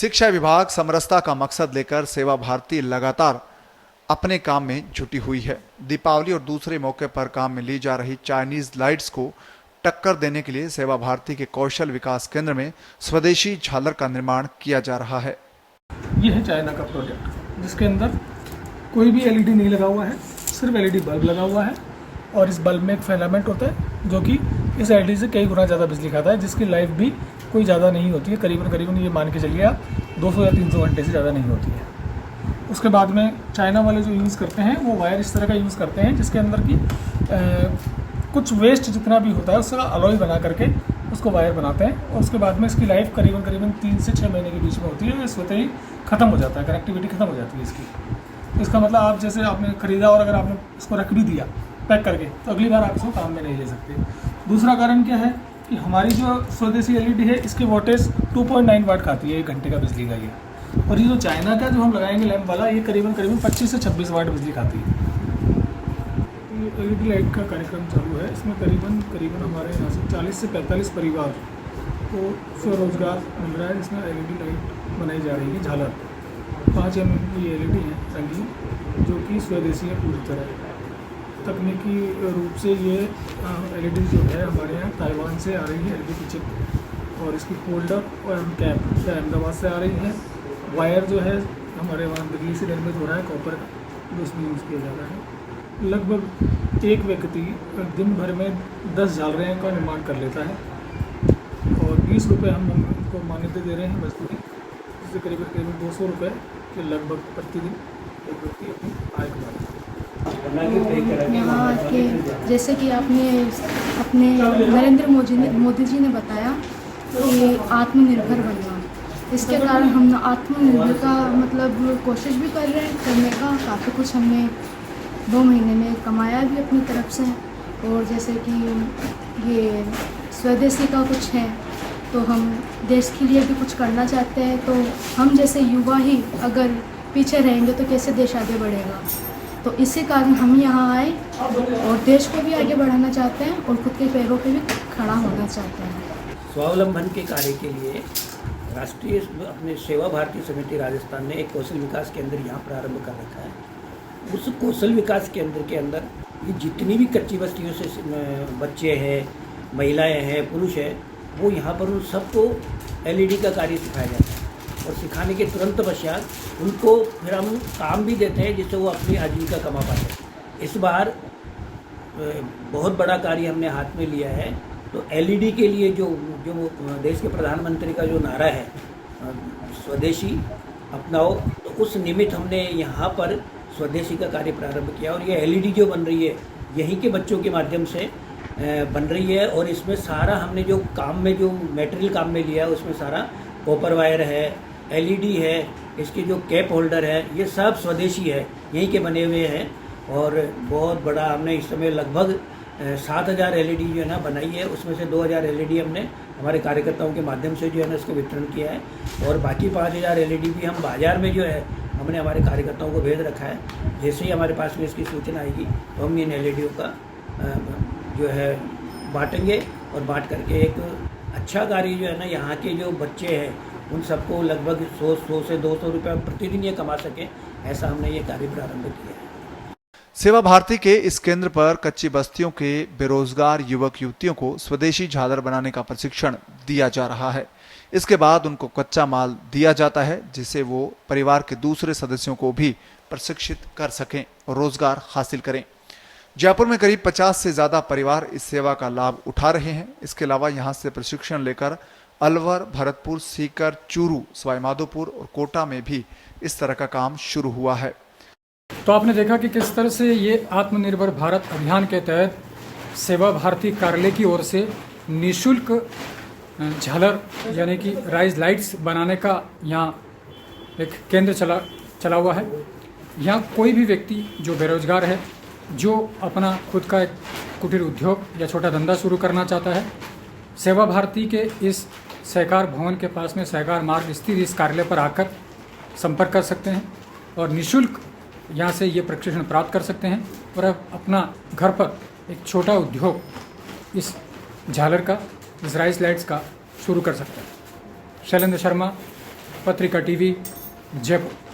शिक्षा विभाग समरसता का मकसद लेकर सेवा भारती लगातार अपने काम में जुटी हुई है। दीपावली और दूसरे मौके पर काम में ली जा रही चाइनीज लाइट्स को टक्कर देने के लिए सेवा भारती के कौशल विकास केंद्र में स्वदेशी झालर का निर्माण किया जा रहा है। ये है चाइना का प्रोजेक्ट जिसके अंदर कोई भी एलईडी नहीं लगा हुआ है, सिर्फ एलईडी बल्ब लगा हुआ है और इस बल्ब में एक फिलामेंट होता है जो कि इस एलईडी से कई गुना ज़्यादा बिजली खाता है, जिसकी लाइफ भी कोई ज़्यादा नहीं होती है। करीबन ये मान के चलिए आप 200 या 300 घंटे से ज़्यादा नहीं होती है। उसके बाद में चाइना वाले जो यूज़ करते हैं वो वायर इस तरह का यूज़ करते हैं जिसके अंदर की कुछ वेस्ट जितना भी होता है उसका अलॉय बना करके उसको वायर बनाते हैं और उसके बाद में इसकी लाइफ करीबन 3 से 6 महीने के बीच में होती है। इस होते ही ख़त्म हो जाता है, कनेक्टिविटी ख़त्म हो जाती है इसकी। इसका मतलब आप जैसे आपने ख़रीदा और अगर आपने इसको रख भी दिया पैक करके तो अगली बार आप इसको काम में नहीं ले सकते। दूसरा कारण क्या है कि हमारी जो स्वदेशी एलईडी है इसकी वोल्टेज 2.9 वाट खाती है 1 घंटे का बिजली का ये, और ये जो चाइना का जो हम लगाएंगे लैंप वाला ये करीबन 25 से 26 वाट बिजली खाती है। ये एलईडी लाइट का कार्यक्रम चालू है, इसमें करीबन हमारे यहाँ से 40 से 45 परिवार को स्वरोजगार मिल रहा है। इसमें एलईडी लाइट बनाई जा रही है झालर 5 mm की एलईडी है रंगीन जो कि स्वदेशी है पूरी तरह। तकनीकी रूप से ये एलईडी जो है हमारे यहाँ ताइवान से आ रही है एलईडी चिप, और इसकी होल्डर और कैप अहमदाबाद से आ रही है। वायर जो है हमारे वहाँ दिल्ली से निर्मित हो रहा है कॉपर का जो इसमें यूज़ किया जा रहा है। लगभग एक व्यक्ति दिन भर में 10 झालरें का निर्माण कर लेता है और 20 रुपये हम उनको मान्यता दे रहे हैं मजदूरी, जिससे करीबन 200 रुपये के लगभग प्रतिदिन एक व्यक्ति अपनी आय कमाता है। यहाँ के जैसे कि आपने अपने नरेंद्र मोदी जी ने बताया कि आत्मनिर्भर बनना, इसके कारण हम आत्मनिर्भर का मतलब कोशिश भी कर रहे हैं करने का। काफ़ी कुछ हमने 2 महीने में कमाया भी अपनी तरफ से, और जैसे कि ये स्वदेशी का कुछ है तो हम देश के लिए भी कुछ करना चाहते हैं। तो हम जैसे युवा ही अगर पीछे रहेंगे तो कैसे देश आगे बढ़ेगा, तो इसी कारण हम यहाँ आए और देश को भी आगे बढ़ाना चाहते हैं और खुद के पैरों पे भी खड़ा होना चाहते हैं। स्वावलंबन के कार्य के लिए राष्ट्रीय अपने सेवा भारती समिति राजस्थान ने एक कौशल विकास केंद्र यहाँ प्रारंभ कर रखा है। उस कौशल विकास केंद्र के अंदर ये जितनी भी कच्ची बस्तियों से बच्चे हैं, महिलाएं हैं, पुरुष हैं, वो यहाँ पर उन सबको एलईडी का कार्य सिखाया जाता है और सिखाने के तुरंत पश्चात उनको फिर हम काम भी देते हैं जिससे वो अपनी आजीविका कमा पाते हैं। इस बार बहुत बड़ा कार्य हमने हाथ में लिया है। तो एलईडी के लिए जो देश के प्रधानमंत्री का जो नारा है स्वदेशी अपनाओ, तो उस निमित्त हमने यहाँ पर स्वदेशी का कार्य प्रारंभ किया और ये एलईडी जो बन रही है यहीं के बच्चों के माध्यम से बन रही है। और इसमें सारा हमने जो काम में जो मटेरियल काम में लिया है उसमें सारा कॉपर वायर है, एलईडी है, इसके जो कैप होल्डर है, ये सब स्वदेशी है, यहीं के बने हुए हैं। और बहुत बड़ा हमने इस समय लगभग 7000 एलईडी जो है ना बनाई है, उसमें से 2000 एलईडी हमने हमारे कार्यकर्ताओं के माध्यम से जो है ना इसको वितरण किया है और बाकी 5000 एलईडी भी हम बाज़ार में जो है हमने हमारे कार्यकर्ताओं को भेज रखा है। जैसे ही हमारे पास में इसकी सूचना आएगी तो हम इन एलईडीओ का जो है बांटेंगे और बांट करके एक अच्छा कार्य जो है ना यहाँ के जो बच्चे हैं उन सबको लगभग 100 से 200 रुपये प्रतिदिन ये कमा सकें, ऐसा हमने ये कार्य प्रारंभ किया है। सेवा भारती के इस केंद्र पर कच्ची बस्तियों के बेरोजगार युवक युवतियों को स्वदेशी झालर बनाने का प्रशिक्षण दिया जा रहा है। इसके बाद उनको कच्चा माल दिया जाता है जिससे वो परिवार के दूसरे सदस्यों को भी प्रशिक्षित कर सकें और रोजगार हासिल करें। जयपुर में करीब 50 से ज्यादा परिवार इस सेवा का लाभ उठा रहे हैं। इसके अलावा यहाँ से प्रशिक्षण लेकर अलवर, भरतपुर, सीकर, चूरू, सवाईमाधोपुर और कोटा में भी इस तरह का काम शुरू हुआ है। तो आपने देखा कि किस तरह से ये आत्मनिर्भर भारत अभियान के तहत सेवा भारती कार्यालय की ओर से निःशुल्क झालर यानी कि राइज लाइट्स बनाने का यहाँ एक केंद्र चला हुआ है। यहाँ कोई भी व्यक्ति जो बेरोजगार है, जो अपना खुद का एक कुटीर उद्योग या छोटा धंधा शुरू करना चाहता है, सेवा भारती के इस सहकार भवन के पास में सहकार मार्ग स्थित इस कार्यालय पर आकर संपर्क कर सकते हैं और निःशुल्क यहाँ से ये प्रशिक्षण प्राप्त कर सकते हैं और अपना घर पर एक छोटा उद्योग इस झालर का, इस राइस लाइट्स का शुरू कर सकते हैं। शैलेंद्र शर्मा, पत्रिका टीवी जयपुर।